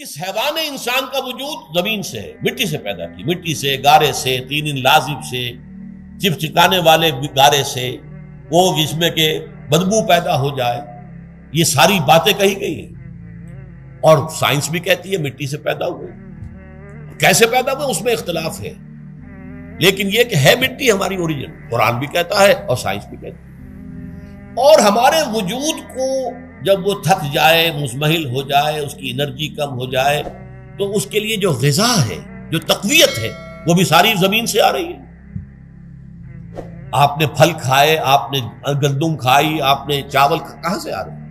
اس حیوان انسان کا وجود زمین سے ہے، مٹی سے پیدا کی، مٹی سے، گارے سے، تین لازب سے، چپچکانے والے گارے سے، وہ جس میں کہ بدبو پیدا ہو جائے، یہ ساری باتیں کہی گئی ہیں۔ اور سائنس بھی کہتی ہے مٹی سے پیدا ہوئے، کیسے پیدا ہوئے اس میں اختلاف ہے، لیکن یہ کہ ہے مٹی ہماری اوریجن، قرآن بھی کہتا ہے اور سائنس بھی کہتی ہے۔ اور ہمارے وجود کو جب وہ تھک جائے، مزمحل ہو جائے، اس کی انرجی کم ہو جائے، تو اس کے لیے جو غذا ہے، جو تقویت ہے، وہ بھی ساری زمین سے آ رہی ہے۔ آپ نے پھل کھائے، آپ نے گندم کھائی، آپ نے چاول کہاں سے آ رہے ہیں؟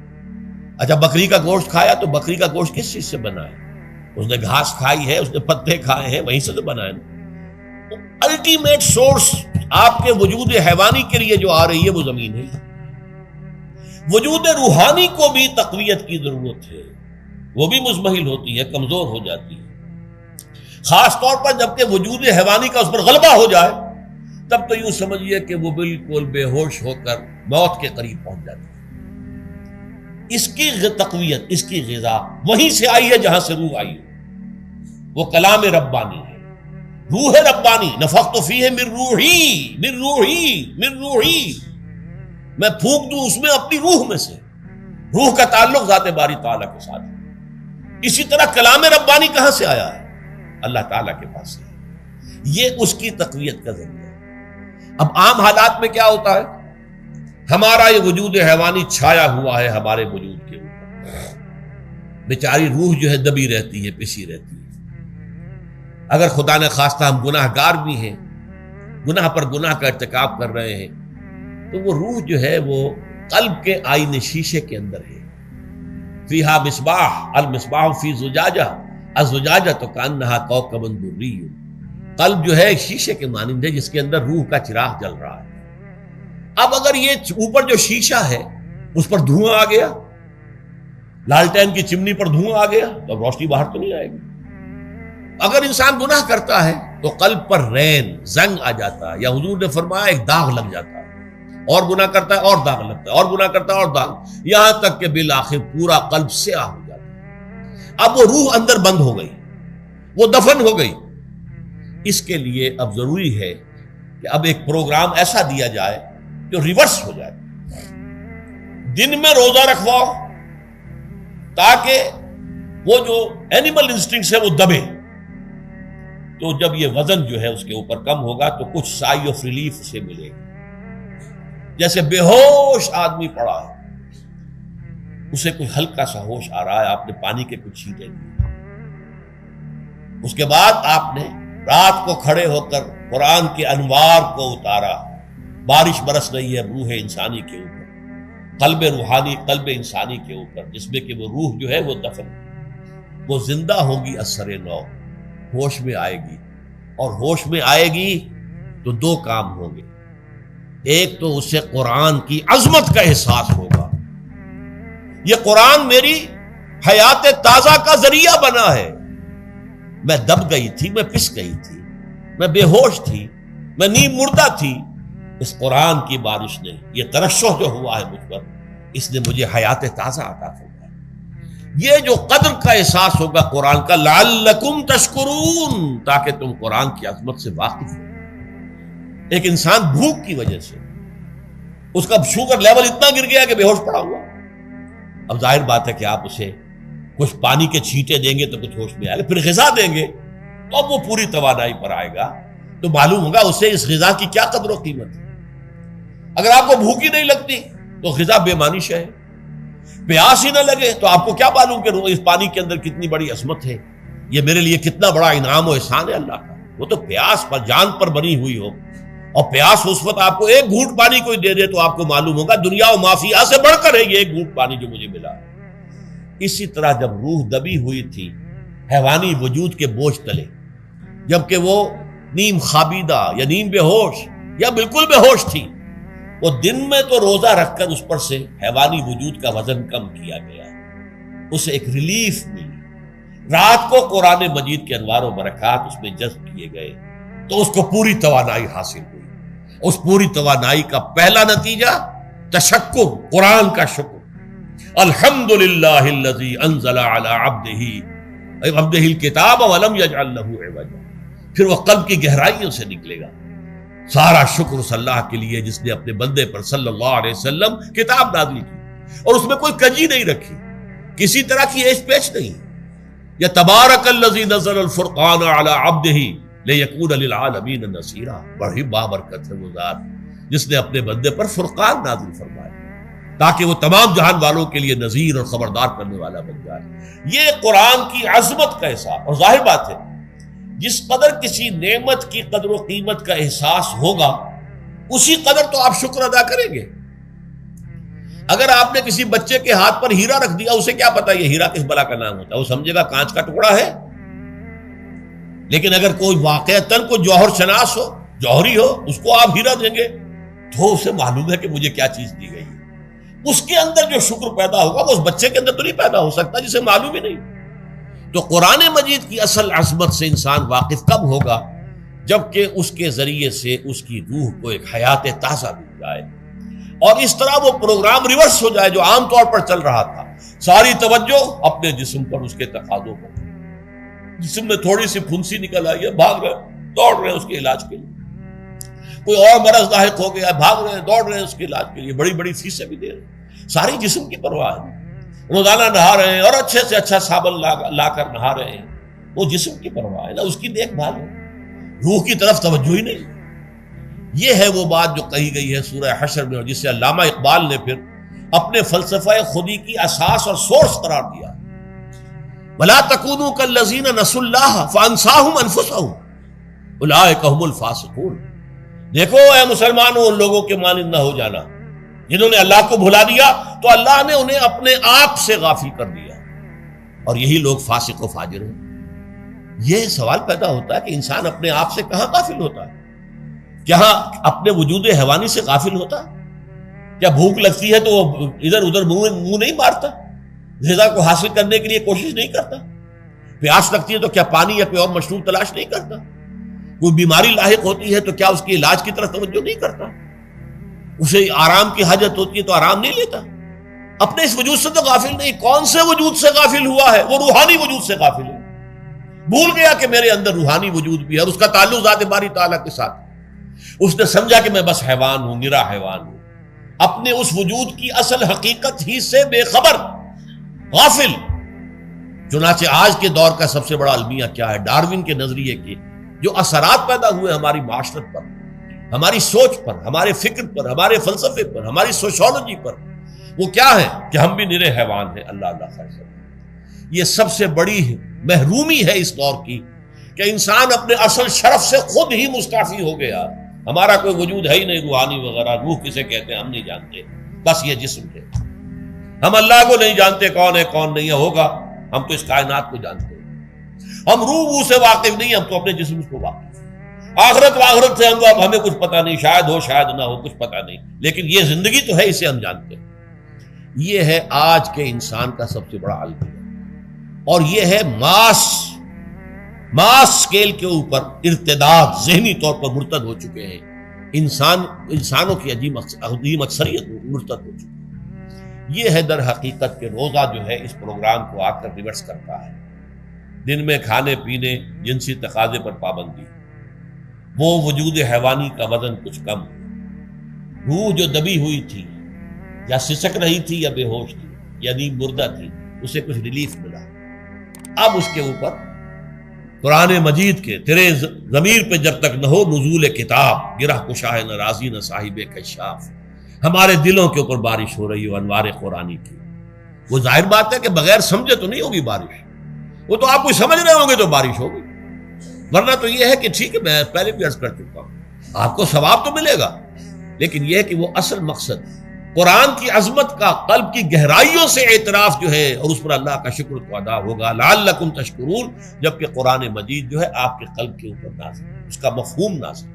اچھا بکری کا گوشت کھایا تو بکری کا گوشت کس چیز سے بنا ہے؟ اس نے گھاس کھائی ہے، اس نے پتے کھائے ہیں، وہیں سے تو بنا ہے۔ الٹیمیٹ سورس آپ کے وجود حیوانی کے لیے جو آ رہی ہے وہ زمین ہے۔ وجود روحانی کو بھی تقویت کی ضرورت ہے، وہ بھی مزمحل ہوتی ہے، کمزور ہو جاتی ہے، خاص طور پر جبکہ وجود حیوانی کا اس پر غلبہ ہو جائے، تب تو یوں سمجھیے کہ وہ بالکل بے ہوش ہو کر موت کے قریب پہنچ جاتی ہے۔ اس کی تقویت، اس کی غذا وہیں سے آئی ہے جہاں سے روح آئی ہے، وہ کلام ربانی ہے، روح ربانی، نفخت فیہ من روحی من روحی من روحی، میں پھونک دوں اس میں اپنی روح میں سے۔ روح کا تعلق ذات باری تعالیٰ کے ساتھ ہے۔ اسی طرح کلام ربانی کہاں سے آیا ہے؟ اللہ تعالیٰ کے پاس سے، یہ اس کی تقویت کا ذریعہ ہے۔ اب عام حالات میں کیا ہوتا ہے؟ ہمارا یہ وجود حیوانی چھایا ہوا ہے ہمارے وجود کے اوپر، بیچاری روح جو ہے دبی رہتی ہے، پسی رہتی ہے۔ اگر خدا نے خواستہ ہم گناہ گار بھی ہیں، گناہ پر گناہ کا ارتکاب کر رہے ہیں، تو وہ روح جو ہے وہ قلب کے آئینے شیشے کے اندر ہے۔ فیہا مصباح، المصباح فی زجاجہ، الزجاجہ تو کانہا کوکب دری، قلب جو ہے شیشے کے مانند ہے جس کے اندر روح کا چراغ جل رہا ہے۔ اب اگر یہ اوپر جو شیشہ ہے اس پر دھواں آ گیا، لالٹین کی چمنی پر دھواں آ گیا، تو اب روشنی باہر تو نہیں آئے گی۔ اگر انسان گناہ کرتا ہے تو قلب پر رین، زنگ آ جاتا ہے، یا حضور نے فرمایا ایک داغ لگ جاتا ہے، اور گناہ کرتا ہے اور داغ لگتا ہے، اور گناہ کرتا ہے اور داغ، یہاں تک کہ بالآخر پورا قلب سیاہ ہو جاتا ہے۔ اب وہ روح اندر بند ہو گئی، وہ دفن ہو گئی۔ اس کے لیے اب ضروری ہے کہ اب ایک پروگرام ایسا دیا جائے جو ریورس ہو جائے۔ دن میں روزہ رکھواؤ تاکہ وہ جو اینیمل انسٹنکٹس ہے وہ دبے، تو جب یہ وزن جو ہے اس کے اوپر کم ہوگا تو کچھ سائی آف ریلیف سے ملے گا۔ جیسے بے ہوش آدمی پڑا ہے، اسے کوئی ہلکا سا ہوش آ رہا ہے، آپ نے پانی کے کچھ چھینٹے لیے، اس کے بعد آپ نے رات کو کھڑے ہو کر قرآن کے انوار کو اتارا، بارش برس رہی ہے روح انسانی کے اوپر، قلب روحانی، قلب انسانی کے اوپر، جس میں کہ وہ روح جو ہے وہ دفن، وہ زندہ ہوگی اثر نو، ہوش میں آئے گی۔ اور ہوش میں آئے گی تو دو کام ہوں گے، ایک تو اسے قرآن کی عظمت کا احساس ہوگا، یہ قرآن میری حیات تازہ کا ذریعہ بنا ہے، میں دب گئی تھی، میں پس گئی تھی، میں بے ہوش تھی، میں نیم مردہ تھی، اس قرآن کی بارش نے، یہ ترشح جو ہوا ہے مجھ پر، اس نے مجھے حیات تازہ عطا فرمائی۔ یہ جو قدر کا احساس ہوگا قرآن کا، لعلکم تشکرون، تاکہ تم قرآن کی عظمت سے واقف ہو۔ ایک انسان بھوک کی وجہ سے اس کا شوگر لیول اتنا گر گیا کہ بے ہوش پڑا ہوا، اب ظاہر بات ہے کہ آپ اسے کچھ پانی کے چھینٹے دیں گے تو کچھ ہوش میں آئے گا، پھر غذا دیں گے تو اب وہ پوری توانائی پر آئے گا، تو معلوم ہوگا اسے اس غذا کی کیا قدر و قیمت ہے۔ اگر آپ کو بھوک ہی نہیں لگتی تو غذا بے معنی شے ہے، پیاس ہی نہ لگے تو آپ کو کیا معلوم کہ اس پانی کے اندر کتنی بڑی عظمت ہے، یہ میرے لیے کتنا بڑا انعام و احسان ہے اللہ کا۔ وہ تو پیاس پر جان پر بنی ہوئی ہو، اور پیاس اس وقت آپ کو ایک گھونٹ پانی کوئی دے دے تو آپ کو معلوم ہوگا دنیا و مافیا سے بڑھ کر ہے یہ ایک گھونٹ پانی جو مجھے ملا۔ اسی طرح جب روح دبی ہوئی تھی حیوانی وجود کے بوجھ تلے، جبکہ وہ نیم خوابیدہ یا نیم بے ہوش یا بالکل بے ہوش تھی، وہ دن میں تو روزہ رکھ کر اس پر سے حیوانی وجود کا وزن کم کیا گیا، اسے ایک ریلیف ملی۔ رات کو قرآن مجید کے انوار و برکات اس میں جذب کیے گئے تو اس کو پوری توانائی حاصل ہوئی۔ اس پوری توانائی کا پہلا نتیجہ تشکر، قرآن کا شکر، الحمدللہ الذی انزل علی عبدہ عبدہ الکتاب ولم یجعل لہ عوجا، پھر وہ قلب کی گہرائیوں سے نکلے گا۔ سارا شکر اس اللہ کے لیے جس نے اپنے بندے پر صلی اللہ علیہ وسلم کتاب نازل کی اور اس میں کوئی کجی نہیں رکھی، کسی طرح کی ایش پیچ نہیں۔ یا تبارک الذی نزل الفرقان علی عبدہ لیکون للعالمین نصیرا، بڑی بابرکت ہے وہ ذات جس نے اپنے بندے پر فرقان نازل فرمایا تاکہ وہ تمام جہان والوں کے لیے نذیر اور خبردار کرنے والا بن جائے۔ یہ قرآن کی عظمت کا احساس، اور ظاہر بات ہے جس قدر کسی نعمت کی قدر و قیمت کا احساس ہوگا اسی قدر تو آپ شکر ادا کریں گے۔ اگر آپ نے کسی بچے کے ہاتھ پر ہیرا رکھ دیا، اسے کیا پتا یہ ہیرا کس بلا کا نام ہوتا ہے، وہ سمجھے گا کانچ کا ٹکڑا ہے۔ لیکن اگر کوئی واقعتاً کوئی جوہر شناس ہو، جوہری ہو، اس کو آپ ہیرا دیں گے تو اسے معلوم ہے کہ مجھے کیا چیز دی گئی ہے۔ اس کے اندر جو شکر پیدا ہوگا وہ اس بچے کے اندر تو نہیں پیدا ہو سکتا جسے معلوم ہی نہیں۔ تو قرآن مجید کی اصل عظمت سے انسان واقف کب ہوگا؟ جبکہ اس کے ذریعے سے اس کی روح کو ایک حیات تازہ مل جائے اور اس طرح وہ پروگرام ریورس ہو جائے جو عام طور پر چل رہا تھا، ساری توجہ اپنے جسم پر، اس کے تقاضوں پر۔ جسم میں تھوڑی سی پھنسی نکل آئی ہے، بھاگ رہے دوڑ رہے ہیں اس کے علاج کے لیے، کوئی اور مرض لاحق ہو گیا، بھاگ رہے ہیں دوڑ رہے ہیں اس کے علاج کے لیے، بڑی بڑی فیسیں بھی دے رہے ہیں، ساری جسم کی پرواہ ہے۔ روزانہ نہا رہے ہیں اور اچھے سے اچھا صابن لا کر نہا رہے ہیں، وہ جسم کی پرواہ ہے نا، اس کی دیکھ بھال ہے، روح کی طرف توجہ ہی نہیں۔ یہ ہے وہ بات جو کہی گئی ہے سورہ حشر میں، اور جسے علامہ اقبال نے پھر اپنے فلسفہ خودی کی اساس اور سورس قرار دیا۔ وَلَا تَكُونُوا كَالَّذِينَ نَسُوا اللَّهَ فَأَنسَاهُمْ أَنفُسَهُمْ أُولَٰئِكَ هُمُ الْفَاسِقُونَ۔ دیکھو اے مسلمانوں، ان لوگوں کے مانند نہ ہو جانا جنہوں نے اللہ کو بھلا دیا تو اللہ نے انہیں اپنے آپ سے غافل کر دیا، اور یہی لوگ فاسق و فاجر ہیں۔ یہ سوال پیدا ہوتا ہے کہ انسان اپنے آپ سے کہاں غافل ہوتا ہے؟ کیا اپنے وجود حیوانی سے غافل ہوتا ہے؟ کیا بھوک لگتی ہے تو وہ ادھر ادھر منہ نہیں مارتا، غذا کو حاصل کرنے کے لیے کوشش نہیں کرتا؟ پیاس لگتی ہے تو کیا پانی یا کوئی اور مشروب تلاش نہیں کرتا؟ کوئی بیماری لاحق ہوتی ہے تو کیا اس کے علاج کی طرف توجہ نہیں کرتا؟ اسے آرام کی حاجت ہوتی ہے تو آرام نہیں لیتا؟ اپنے اس وجود سے تو غافل نہیں۔ کون سے وجود سے غافل ہوا ہے؟ وہ روحانی وجود سے غافل ہے۔ بھول گیا کہ میرے اندر روحانی وجود بھی ہے اور اس کا تعلق ذات باری تعالیٰ کے ساتھ۔ اس نے سمجھا کہ میں بس حیوان ہوں، نرا حیوان ہوں، اپنے اس وجود کی اصل حقیقت ہی سے بے خبر، غافل۔ چنانچہ آج کے دور کا سب سے بڑا المیہ کیا ہے؟ ڈاروین کے نظریے کے جو اثرات پیدا ہوئے ہماری معاشرت پر، ہماری سوچ پر، ہمارے فکر پر، ہمارے فلسفے پر، ہماری سوشولوجی پر، وہ کیا ہے کہ ہم بھی نرے حیوان ہیں۔ اللہ اللہ خیر کرے۔ یہ سب سے بڑی محرومی ہے اس دور کی کہ انسان اپنے اصل شرف سے خود ہی مستعفی ہو گیا۔ ہمارا کوئی وجود ہے ہی نہیں روحانی وغیرہ، روح کسے کہتے ہیں ہم نہیں جانتے، بس یہ جسم ہے۔ ہم اللہ کو نہیں جانتے کون ہے کون نہیں ہے، ہوگا ہم تو اس کائنات کو جانتے ہیں۔ ہم روح سے واقف نہیں، ہم تو اپنے جسم کو واقف۔ آخرت سے ہمیں کچھ پتہ نہیں، شاید ہو شاید نہ ہو، کچھ پتہ نہیں، لیکن یہ زندگی تو ہے، اسے ہم جانتے ہیں۔ یہ ہے آج کے انسان کا سب سے بڑا المیہ، اور یہ ہے ماس سکیل کے اوپر ارتداد، ذہنی طور پر مرتد ہو چکے ہیں انسانوں کی عظیم اکثریت مرتد ہو چکی ہے۔ یہ ہے در حقیقت کہ روزہ جو ہے اس پروگرام کو آ کر ریورس کرتا ہے۔ دن میں کھانے پینے، جنسی تقاضے پر پابندی، وہ وجود حیوانی کا وزن کچھ کم، روح جو دبی ہوئی تھی یا سسک رہی تھی یا بے ہوش تھی یا نیند مردہ تھی، اسے کچھ ریلیف ملا۔ اب اس کے اوپر قرآن مجید کے تیرے ضمیر پہ جب تک نہ ہو نزول کتاب، گرہ کشاہ نہ راضی نہ صاحب کشاف، ہمارے دلوں کے اوپر بارش ہو رہی ہو انوار قرآنی کی۔ وہ ظاہر بات ہے کہ بغیر سمجھے تو نہیں ہوگی بارش، وہ تو آپ کوئی سمجھ رہے ہوں گے تو بارش ہوگی، ورنہ تو یہ ہے کہ ٹھیک ہے میں پہلے بھی عرض کر چکا ہوں آپ کو ثواب تو ملے گا، لیکن یہ ہے کہ وہ اصل مقصد قرآن کی عظمت کا قلب کی گہرائیوں سے اعتراف جو ہے اور اس پر اللہ کا شکر تو ادا ہوگا، لعلکم تشکرون، جبکہ قرآن مجید جو ہے آپ کے قلب کے اوپر نازل، اس کا مفہوم نازل۔